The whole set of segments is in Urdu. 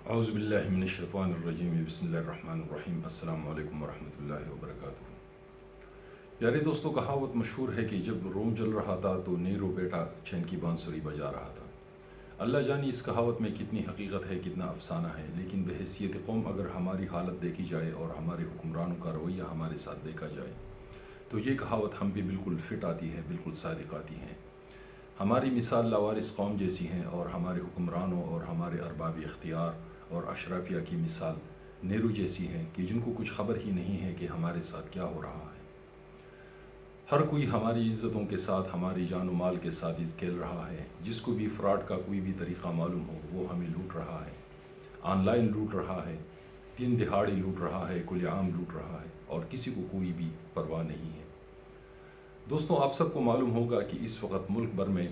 اعوذ باللہ من الشیطان الرجیم بسم اللہ الرحمن الرحیم السلام علیکم ورحمۃ اللہ وبرکاتہ۔ پیارے دوستوں، کہاوت مشہور ہے کہ جب روم جل رہا تھا تو نیرو بیٹا چھین کی بانسری بجا رہا تھا۔ اللہ جانے اس کہاوت میں کتنی حقیقت ہے، کتنا افسانہ ہے، لیکن بحیثیت قوم اگر ہماری حالت دیکھی جائے اور ہمارے حکمرانوں کا رویہ ہمارے ساتھ دیکھا جائے تو یہ کہاوت ہم پہ بالکل فٹ آتی ہے، بالکل صادق آتی ہے۔ ہماری مثال لاوارث قوم جیسی ہیں اور ہمارے حکمرانوں اور ہمارے ارباب اختیار اور اشرافیہ کی مثال نیرو جیسی ہے کہ جن کو کچھ خبر ہی نہیں ہے کہ ہمارے ساتھ کیا ہو رہا ہے۔ ہر کوئی ہماری عزتوں کے ساتھ، ہماری جان و مال کے ساتھ کھیل رہا ہے۔ جس کو بھی فراڈ کا کوئی بھی طریقہ معلوم ہو وہ ہمیں لوٹ رہا ہے، آن لائن لوٹ رہا ہے، دن دہاڑی لوٹ رہا ہے، کل عام لوٹ رہا ہے، اور کسی کو کوئی بھی پرواہ نہیں ہے۔ دوستوں، آپ سب کو معلوم ہوگا کہ اس وقت ملک بھر میں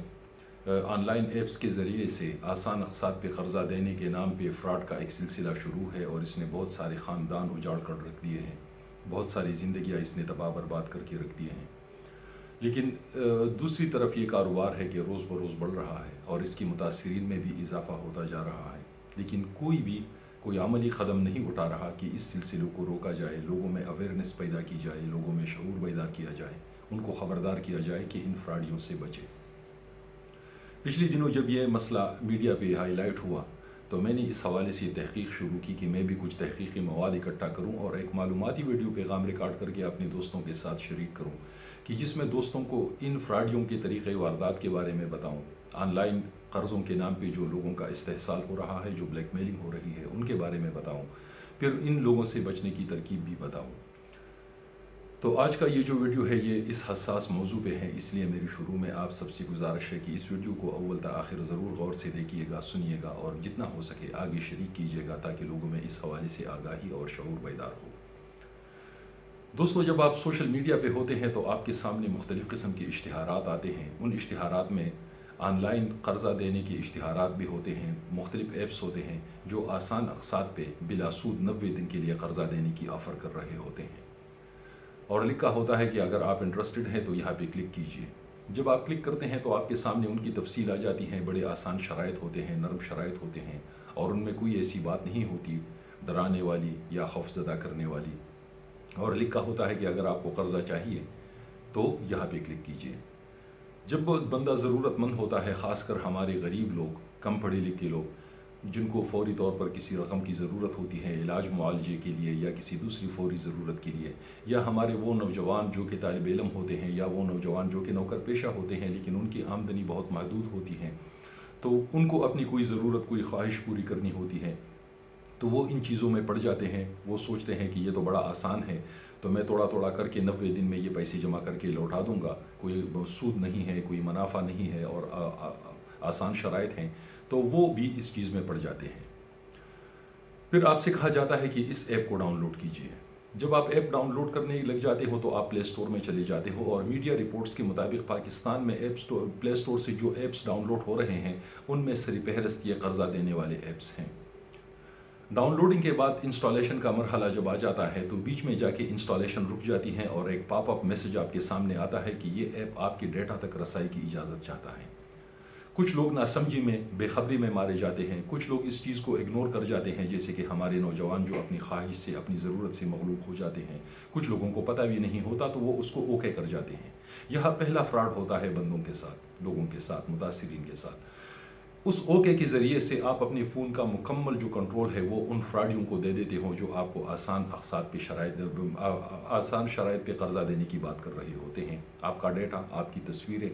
آن لائن ایپس کے ذریعے سے آسان اقساط پہ قرضہ دینے کے نام پہ فراڈ کا ایک سلسلہ شروع ہے، اور اس نے بہت سارے خاندان اجاڑ کر رکھ دیے ہیں، بہت ساری زندگیاں اس نے تباہ برباد کر کے رکھ دیے ہیں۔ لیکن دوسری طرف یہ کاروبار ہے کہ روز بروز بڑھ رہا ہے اور اس کی متاثرین میں بھی اضافہ ہوتا جا رہا ہے، لیکن کوئی عملی قدم نہیں اٹھا رہا کہ اس سلسلے کو روکا جائے، لوگوں میں اویئرنیس پیدا کی جائے، لوگوں میں شعور بیدار کیا جائے، ان کو خبردار کیا جائے کہ ان فراڈیوں سے بچے۔ پچھلے دنوں جب یہ مسئلہ میڈیا پہ ہائی لائٹ ہوا تو میں نے اس حوالے سے یہ تحقیق شروع کی کہ میں بھی کچھ تحقیقی مواد اکٹھا کروں اور ایک معلوماتی ویڈیو پیغام ریکارڈ کر کے اپنے دوستوں کے ساتھ شریک کروں، کہ جس میں دوستوں کو ان فراڈیوں کے طریقۂ واردات کے بارے میں بتاؤں، آن لائن قرضوں کے نام پہ جو لوگوں کا استحصال ہو رہا ہے، جو بلیک میلنگ ہو رہی ہے، ان کے بارے میں بتاؤں، پھر ان لوگوں سے بچنے کی ترکیب بھی بتاؤں۔ تو آج کا یہ جو ویڈیو ہے یہ اس حساس موضوع پہ ہے، اس لیے میری شروع میں آپ سب سے گزارش ہے کہ اس ویڈیو کو اول تا آخر ضرور غور سے دیکھیے گا، سنیے گا، اور جتنا ہو سکے آگے شریک کیجیے گا تاکہ لوگوں میں اس حوالے سے آگاہی اور شعور بیدار ہو۔ دوستو، جب آپ سوشل میڈیا پہ ہوتے ہیں تو آپ کے سامنے مختلف قسم کے اشتہارات آتے ہیں۔ ان اشتہارات میں آن لائن قرضہ دینے کے اشتہارات بھی ہوتے ہیں، مختلف ایپس ہوتے ہیں جو آسان اقساط پہ بلا سود 90 دن کے لیے قرضہ دینے کی آفر کر رہے ہوتے ہیں، اور لکھا ہوتا ہے کہ اگر آپ انٹرسٹڈ ہیں تو یہاں پہ کلک کیجئے۔ جب آپ کلک کرتے ہیں تو آپ کے سامنے ان کی تفصیل آ جاتی ہے، بڑے آسان شرائط ہوتے ہیں، نرم شرائط ہوتے ہیں، اور ان میں کوئی ایسی بات نہیں ہوتی ڈرانے والی یا خوف زدہ کرنے والی، اور لکھا ہوتا ہے کہ اگر آپ کو قرضہ چاہیے تو یہاں پہ کلک کیجئے۔ جب بندہ ضرورت مند ہوتا ہے، خاص کر ہمارے غریب لوگ، کم پڑھے لکھے لوگ، جن کو فوری طور پر کسی رقم کی ضرورت ہوتی ہے علاج معالجے کے لیے یا کسی دوسری فوری ضرورت کے لیے، یا ہمارے وہ نوجوان جو کہ طالب علم ہوتے ہیں، یا وہ نوجوان جو کہ نوکر پیشہ ہوتے ہیں لیکن ان کی آمدنی بہت محدود ہوتی ہے، تو ان کو اپنی کوئی ضرورت، کوئی خواہش پوری کرنی ہوتی ہے، تو وہ ان چیزوں میں پڑ جاتے ہیں۔ وہ سوچتے ہیں کہ یہ تو بڑا آسان ہے، تو میں تھوڑا تھوڑا کر کے 90 دن میں یہ پیسے جمع کر کے لوٹا دوں گا، کوئی سود نہیں ہے، کوئی منافع نہیں ہے، اور آسان شرائط ہیں، تو وہ بھی اس چیز میں پڑ جاتے ہیں۔ پھر آپ سے کہا جاتا ہے کہ اس ایپ کو ڈاؤن لوڈ کیجئے۔ جب آپ ایپ ڈاؤن لوڈ کرنے لگ جاتے ہو تو آپ پلے سٹور میں چلے جاتے ہو، اور میڈیا رپورٹس کے مطابق پاکستان میں پلے سٹور سے جو ایپس ڈاؤن لوڈ ہو رہے ہیں ان میں سر فہرست یہ قرضہ دینے والے ایپس ہیں۔ ڈاؤن لوڈنگ کے بعد انسٹالیشن کا مرحلہ جب آ جاتا ہے تو بیچ میں جا کے انسٹالیشن رک جاتی ہے، اور ایک پاپ اپ میسج آپ کے سامنے آتا ہے کہ یہ ایپ آپ کے ڈیٹا تک رسائی کی اجازت چاہتا ہے۔ کچھ لوگ ناسمجھی میں، بے خبری میں مارے جاتے ہیں، کچھ لوگ اس چیز کو اگنور کر جاتے ہیں، جیسے کہ ہمارے نوجوان جو اپنی خواہش سے، اپنی ضرورت سے مغلوب ہو جاتے ہیں، کچھ لوگوں کو پتہ بھی نہیں ہوتا تو وہ اس کو اوکے کر جاتے ہیں۔ یہاں پہلا فراڈ ہوتا ہے بندوں کے ساتھ، لوگوں کے ساتھ، متاثرین کے ساتھ۔ اس اوکے کے ذریعے سے آپ اپنے فون کا مکمل جو کنٹرول ہے وہ ان فراڈیوں کو دے دیتے ہو جو آپ کو آسان اقساط پہ آسان شرائط پہ قرضہ دینے کی بات کر رہے ہوتے ہیں۔ آپ کا ڈیٹا، آپ کی تصویریں،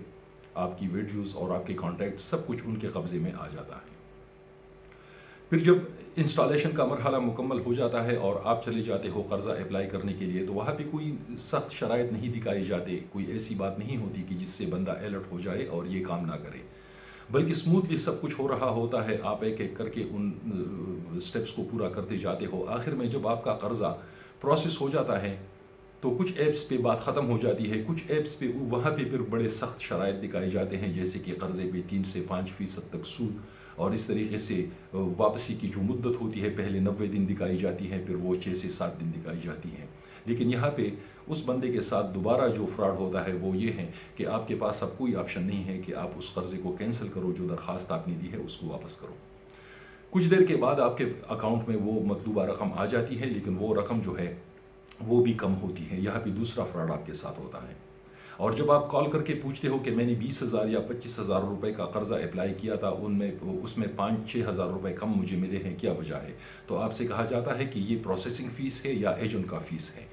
آپ کی ویڈیوز اور آپ کے کانٹیکٹ سب کچھ ان کے قبضے میں آ جاتا ہے۔ پھر جب انسٹالیشن کا مرحلہ مکمل ہو جاتا ہے اور آپ چلے جاتے ہو قرضہ اپلائی کرنے کے لیے، تو وہاں پہ کوئی سخت شرائط نہیں دکھائی جاتے، کوئی ایسی بات نہیں ہوتی کہ جس سے بندہ الرٹ ہو جائے اور یہ کام نہ کرے، بلکہ سموتھلی سب کچھ ہو رہا ہوتا ہے۔ آپ ایک ایک کر کے ان سٹیپس کو پورا کرتے جاتے ہو۔ آخر میں جب آپ کا قرضہ پروسیس ہو جاتا ہے تو کچھ ایپس پہ بات ختم ہو جاتی ہے، کچھ ایپس پہ وہاں پہ پھر بڑے سخت شرائط دکھائے جاتے ہیں، جیسے کہ قرضے پہ 3 سے 5% تک سود، اور اس طریقے سے واپسی کی جو مدت ہوتی ہے پہلے 90 دن دکھائی جاتی ہے، پھر وہ 6 سے 7 دن دکھائی جاتی ہے۔ لیکن یہاں پہ اس بندے کے ساتھ دوبارہ جو فراڈ ہوتا ہے وہ یہ ہے کہ آپ کے پاس اب کوئی آپشن نہیں ہے کہ آپ اس قرضے کو کینسل کرو، جو درخواست آپ نے دی ہے اس کو واپس کرو۔ کچھ دیر کے بعد آپ کے اکاؤنٹ میں وہ مطلوبہ رقم آ جاتی ہے، لیکن وہ رقم جو ہے وہ بھی کم ہوتی ہے۔ یہاں پہ دوسرا فراڈ آپ کے ساتھ ہوتا ہے، اور جب آپ کال کر کے پوچھتے ہو کہ میں نے 20,000 یا 25,000 روپے کا قرضہ اپلائی کیا تھا، اس میں 5-6 ہزار روپے کم مجھے ملے ہیں، کیا وجہ ہے؟ تو آپ سے کہا جاتا ہے کہ یہ پروسیسنگ فیس ہے یا ایجنٹ کا فیس ہے۔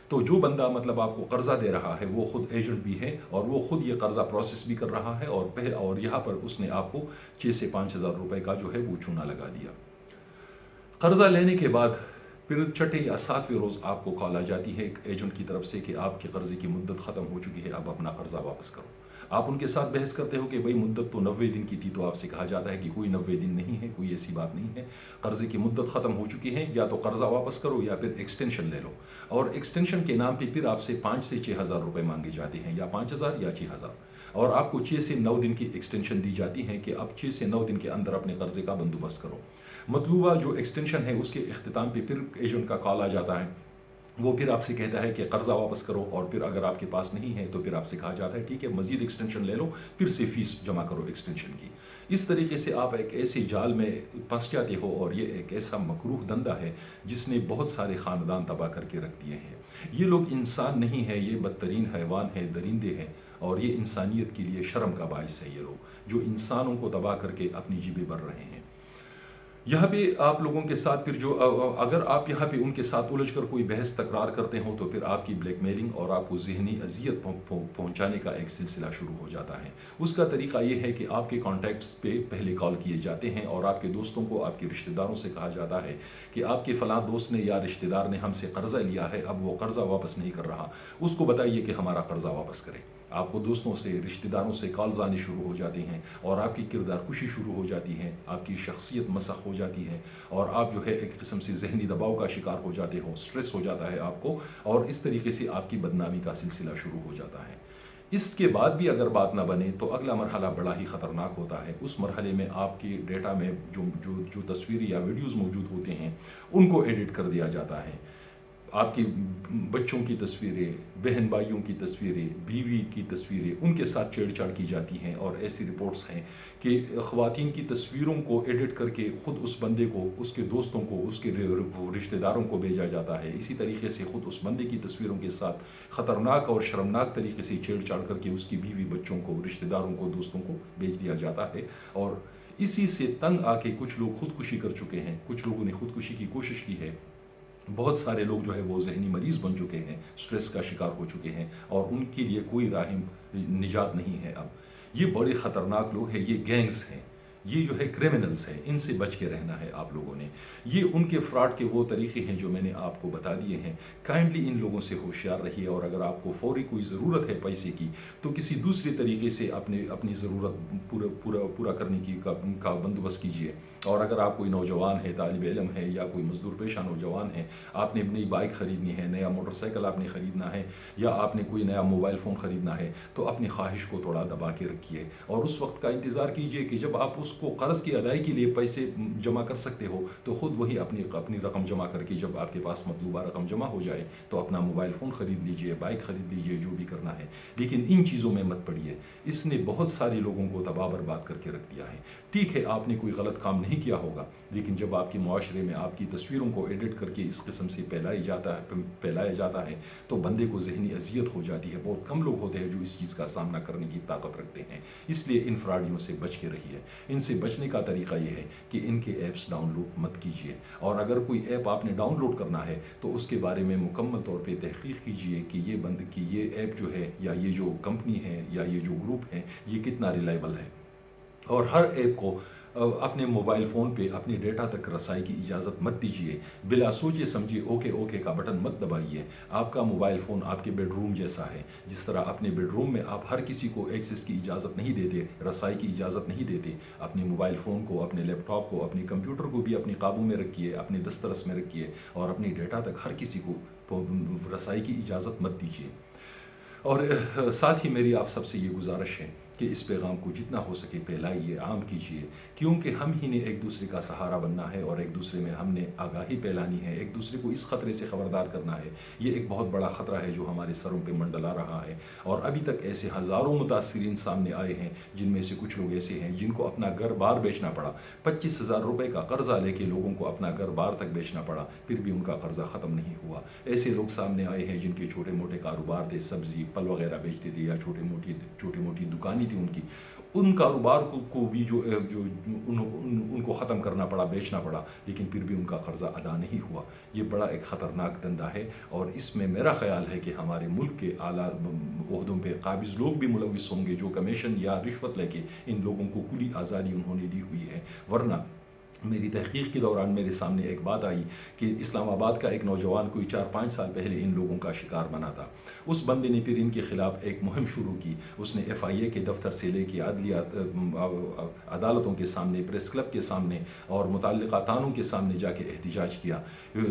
تو جو بندہ مطلب آپ کو قرضہ دے رہا ہے وہ خود ایجنٹ بھی ہے، اور وہ خود یہ قرضہ پروسیس بھی کر رہا ہے، اور یہاں پر اس نے آپ کو 6 سے 5 ہزار روپے کا جو ہے وہ چونا لگا دیا۔ قرضہ لینے کے بعد پھر چھٹے یا 7ویں روز آپ کو کال آ جاتی ہے ایک ایجنٹ کی طرف سے کہ آپ کے قرضے کی مدت ختم ہو چکی ہے، اب اپنا قرضہ واپس کرو۔ آپ ان کے ساتھ بحث کرتے ہو کہ بھئی مدت تو 90 دن کی تھی، تو آپ سے کہا جاتا ہے کہ کوئی 90 دن نہیں ہے، کوئی ایسی بات نہیں ہے، قرضے کی مدت ختم ہو چکی ہے، یا تو قرضہ واپس کرو یا پھر ایکسٹینشن لے لو۔ اور ایکسٹینشن کے نام پہ پھر آپ سے 5 سے 6 ہزار روپے مانگے جاتے ہیں، یا 5 ہزار یا 6 ہزار، اور آپ کو 6 سے 9 دن کی ایکسٹینشن دی جاتی ہے کہ اب 6 سے 9 دن کے اندر اپنے قرضے کا بندوبست کرو۔ مطلوبہ جو ایکسٹینشن ہے اس کے اختتام پہ پھر ایجنٹ کا کال آ جاتا ہے، وہ پھر آپ سے کہتا ہے کہ قرضہ واپس کرو، اور پھر اگر آپ کے پاس نہیں ہے تو پھر آپ سے کہا جاتا ہے ٹھیک ہے مزید ایکسٹینشن لے لو، پھر سے فیس جمع کرو ایکسٹینشن کی۔ اس طریقے سے آپ ایک ایسی جال میں پھنس جاتے ہو، اور یہ ایک ایسا مکروہ دھندا ہے جس نے بہت سارے خاندان تباہ کر کے رکھ دیے ہیں۔ یہ لوگ انسان نہیں ہے، یہ بدترین حیوان ہے، درندے ہیں، اور یہ انسانیت کے لیے شرم کا باعث ہے، یہ لوگ جو انسانوں کو تباہ کر کے اپنی جیبیں بھر رہے ہیں۔ یہاں پہ آپ لوگوں کے ساتھ پھر اگر آپ یہاں پہ ان کے ساتھ الجھ کر کوئی بحث تکرار کرتے ہو، تو پھر آپ کی بلیک میلنگ اور آپ کو ذہنی اذیت پہنچانے کا ایک سلسلہ شروع ہو جاتا ہے۔ اس کا طریقہ یہ ہے کہ آپ کے کانٹیکٹس پہ پہلے کال کیے جاتے ہیں، اور آپ کے دوستوں کو، آپ کے رشتہ داروں سے کہا جاتا ہے کہ آپ کے فلاں دوست نے یا رشتہ دار نے ہم سے قرضہ لیا ہے، اب وہ قرضہ واپس نہیں کر رہا، اس کو بتائیے کہ ہمارا قرضہ واپس کرے۔ آپ کو دوستوں سے، رشتہ داروں سے کالز آنے شروع ہو جاتی ہیں، اور آپ کی کردار کشی شروع ہو جاتی ہے، آپ کی شخصیت مسخ ہو جاتی ہے، اور آپ جو ہے ایک قسم سے ذہنی دباؤ کا شکار ہو جاتے ہو، سٹریس ہو جاتا ہے آپ کو، اور اس طریقے سے آپ کی بدنامی کا سلسلہ شروع ہو جاتا ہے۔ اس کے بعد بھی اگر بات نہ بنے تو اگلا مرحلہ بڑا ہی خطرناک ہوتا ہے۔ اس مرحلے میں آپ کے ڈیٹا میں جو تصویریں یا ویڈیوز موجود ہوتے ہیں ان کو ایڈٹ کر دیا جاتا ہے۔ آپ کی بچوں کی تصویریں، بہن بھائیوں کی تصویریں، بیوی کی تصویریں، ان کے ساتھ چھیڑ چھاڑ کی جاتی ہیں، اور ایسی رپورٹس ہیں کہ خواتین کی تصویروں کو ایڈٹ کر کے خود اس بندے کو، اس کے دوستوں کو، اس کے رشتہ داروں کو بھیجا جاتا ہے۔ اسی طریقے سے خود اس بندے کی تصویروں کے ساتھ خطرناک اور شرمناک طریقے سے چھیڑ چھاڑ کر کے اس کی بیوی، بچوں کو، رشتہ داروں کو، دوستوں کو بھیج دیا جاتا ہے۔ اور اسی سے تنگ آ کے کچھ لوگ خودکشی کر چکے ہیں، کچھ لوگوں نے خودکشی کی کوشش کی ہے، بہت سارے لوگ جو ہے وہ ذہنی مریض بن چکے ہیں، سٹریس کا شکار ہو چکے ہیں، اور ان کے لیے کوئی راہ نجات نہیں ہے اب۔ یہ بڑے خطرناک لوگ ہیں، یہ گینگز ہیں، یہ جو ہے کرمنلز ہیں، ان سے بچ کے رہنا ہے آپ لوگوں نے۔ یہ ان کے فراڈ کے وہ طریقے ہیں جو میں نے آپ کو بتا دیے ہیں۔ کائنڈلی ان لوگوں سے ہوشیار رہیے، اور اگر آپ کو فوری کوئی ضرورت ہے پیسے کی تو کسی دوسری طریقے سے اپنی ضرورت پورا کرنے کا بندوبست کیجیے۔ اور اگر آپ کوئی نوجوان ہے، طالب علم ہے، یا کوئی مزدور پیشہ نوجوان ہے، آپ نے نئی بائک خریدنی ہے، نیا موٹر سائیکل آپ نے خریدنا ہے، یا آپ نے کوئی نیا موبائل فون خریدنا ہے، تو اپنی خواہش کو تھوڑا دبا کے رکھیے، اور اس وقت کا انتظار کیجیے کہ جب آپ اس کو قرض کی ادائیگی کے لیے پیسے جمع کر سکتے ہو تو خود وہی اپنی رقم جمع کر کے، جب آپ کے پاس مطلوبہ رقم جمع ہو جائے تو اپنا موبائل فون خرید لیجیے، بائک خرید لیجیے، جو بھی کرنا ہے۔ لیکن ان چیزوں میں مت پڑیے، اس نے بہت سارے لوگوں کو تباہ برباد کر کے رکھ دیا ہے۔ ٹھیک ہے آپ نے کوئی غلط کام نہیں کیا ہوگا، لیکن جب آپ کے معاشرے میں آپ کی تصویروں کو ایڈٹ کر کے اس قسم سے پھیلایا جاتا ہے تو بندے کو ذہنی اذیت ہو جاتی ہے۔ بہت کم لوگ ہوتے ہیں جو اس چیز کا سامنا کرنے کی طاقت رکھتے ہیں، اس لیے ان فراڈیوں سے بچ کے رہیے۔ ان سے بچنے کا طریقہ یہ ہے کہ ان کے ایپس ڈاؤن لوڈ مت کیجیے، اور اگر کوئی ایپ آپ نے ڈاؤن لوڈ کرنا ہے تو اس کے بارے میں مکمل طور پہ تحقیق کیجیے کہ یہ ایپ جو ہے، یا یہ جو کمپنی ہے، یا یہ جو گروپ ہے، یہ کتنا ریلائبل ہے۔ اور ہر ایپ کو اپنے موبائل فون پہ اپنے ڈیٹا تک رسائی کی اجازت مت دیجیے، بلا سوچے سمجھے اوکے کا بٹن مت دبائیے۔ آپ کا موبائل فون آپ کے بیڈ روم جیسا ہے، جس طرح اپنے بیڈ روم میں آپ ہر کسی کو ایکسیس کی اجازت نہیں دیتے، رسائی کی اجازت نہیں دیتے، اپنے موبائل فون کو، اپنے لیپ ٹاپ کو، اپنے کمپیوٹر کو بھی اپنے قابو میں رکھیے، اپنے دسترس میں رکھیے، اور اپنی ڈیٹا تک ہر کسی کو رسائی کی اجازت مت دیجیے۔ اور ساتھ ہی میری آپ سب سے یہ گزارش ہے کہ اس پیغام کو جتنا ہو سکے پھیلائیے، عام کیجیے، کیونکہ ہم ہی نے ایک دوسرے کا سہارا بننا ہے، اور ایک دوسرے میں ہم نے آگاہی پھیلانی ہے، ایک دوسرے کو اس خطرے سے خبردار کرنا ہے۔ یہ ایک بہت بڑا خطرہ ہے جو ہمارے سروں پہ منڈلا رہا ہے، اور ابھی تک ایسے ہزاروں متاثرین سامنے آئے ہیں جن میں سے کچھ لوگ ایسے ہیں جن کو اپنا گھر بار بیچنا پڑا، 25,000 روپے کا قرضہ لے کے لوگوں کو اپنا گھر بار تک بیچنا پڑا، پھر بھی ان کا قرضہ ختم نہیں ہوا۔ ایسے لوگ سامنے آئے ہیں جن کے چھوٹے موٹے کاروبار تھے، سبزی پھل وغیرہ بیچتے تھے، یا چھوٹی موٹی دکانیں تھیں ان کاروبار کو بھی ان کو ختم کرنا پڑا، بیچنا پڑا، لیکن پھر بھی ان کا قرضہ ادا نہیں ہوا۔ یہ بڑا ایک خطرناک دندہ ہے، اور اس میں میرا خیال ہے کہ ہمارے ملک کے اعلیٰ عہدوں پہ قابض لوگ بھی ملوث ہوں گے، جو کمیشن یا رشوت لے کے ان لوگوں کو کھلی آزادی انہوں نے دی ہوئی ہے۔ ورنہ میری تحقیق کے دوران میرے سامنے ایک بات آئی کہ اسلام آباد کا ایک نوجوان کوئی 4-5 سال پہلے ان لوگوں کا شکار بنا تھا۔ اس بندے نے پھر ان کے خلاف ایک مہم شروع کی۔ اس نے FIA کے دفتر سے لے کے عدالتوں کے سامنے، پریس کلب کے سامنے اور متعلقہ تھانوں کے سامنے جا کے احتجاج کیا۔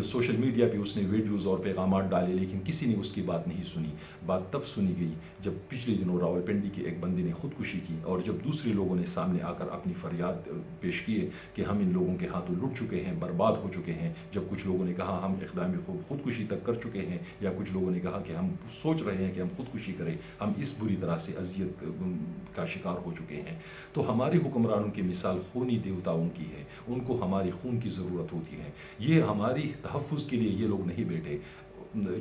سوشل میڈیا پہ اس نے ویڈیوز اور پیغامات ڈالے، لیکن کسی نے اس کی بات نہیں سنی۔ بات تب سنی گئی جب پچھلے دنوں راولپنڈی کے ایک بندے نے خودکشی کی، اور جب دوسرے لوگوں نے سامنے آ کر اپنی فریاد پیش کیے کہ ہم ان لوگوں کے ہاتھوں لٹ چکے ہیں، برباد ہو چکے ہیں، جب کچھ لوگوں نے کہا ہم اقدام خودکشی تک کر چکے ہیں، یا کچھ لوگوں نے کہا کہ ہم سوچ رہے ہیں کہ ہم خودکشی کریں، ہم اس بری طرح سے اذیت کا شکار ہو چکے ہیں، تو ہمارے حکمرانوں کی مثال خونی دیوتاؤں کی ہے۔ ان کو ہماری خون کی ضرورت ہوتی ہے۔ یہ ہماری تحفظ کے لیے یہ لوگ نہیں بیٹھے۔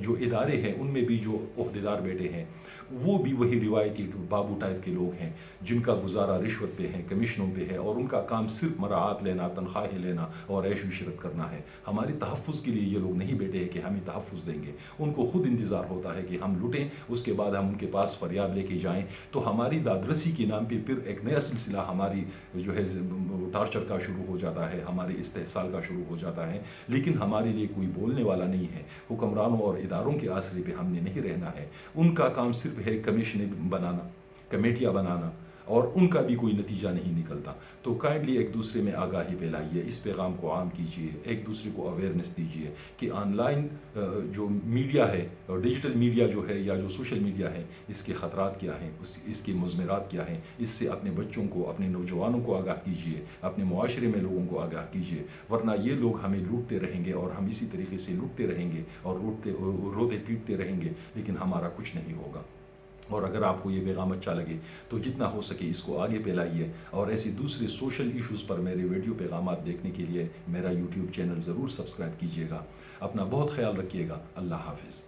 جو ادارے ہیں ان میں بھی جو عہدیدار بیٹھے ہیں وہ بھی وہی روایتی بابو ٹائپ کے لوگ ہیں، جن کا گزارا رشوت پہ ہے، کمیشنوں پہ ہے، اور ان کا کام صرف مراعات لینا، تنخواہیں لینا اور عیش و عشرت کرنا ہے۔ ہماری تحفظ کے لیے یہ لوگ نہیں بیٹھے ہیں کہ ہمیں تحفظ دیں گے۔ ان کو خود انتظار ہوتا ہے کہ ہم لٹیں، اس کے بعد ہم ان کے پاس فریاد لے کے جائیں، تو ہماری داد رسی کے نام پہ پھر ایک نیا سلسلہ ہماری جو ہے ٹارچر کا شروع ہو جاتا ہے، ہمارے استحصال کا شروع ہو جاتا ہے، لیکن ہمارے لیے کوئی بولنے والا نہیں ہے۔ حکمرانوں اور اداروں کے آسرے پہ ہم نے نہیں رہنا ہے۔ ان کا کام صرف ہے کمیشنیں بنانا، کمیٹیاں بنانا، اور ان کا بھی کوئی نتیجہ نہیں نکلتا۔ تو کائنڈلی ایک دوسرے میں آگاہی پھیلائیے، اس پیغام کو عام کیجیے، ایک دوسرے کو اویئرنیس دیجیے کہ آن لائن جو میڈیا ہے، اور ڈیجیٹل میڈیا جو ہے یا جو سوشل میڈیا ہے، اس کے خطرات کیا ہیں، اس کے مضمرات کیا ہیں۔ اس سے اپنے بچوں کو، اپنے نوجوانوں کو آگاہ کیجیے، اپنے معاشرے میں لوگوں کو آگاہ کیجیے، ورنہ یہ لوگ ہمیں لوٹتے رہیں گے، اور ہم اسی طریقے سے لوٹتے رہیں گے اور روتے پیٹتے رہیں گے، لیکن ہمارا کچھ نہیں ہوگا۔ اور اگر آپ کو یہ پیغام اچھا لگے تو جتنا ہو سکے اس کو آگے پھیلائیے، اور ایسی دوسرے سوشل ایشوز پر میرے ویڈیو پیغامات دیکھنے کے لیے میرا YouTube چینل ضرور سبسکرائب کیجیے گا۔ اپنا بہت خیال رکھیے گا۔ اللہ حافظ۔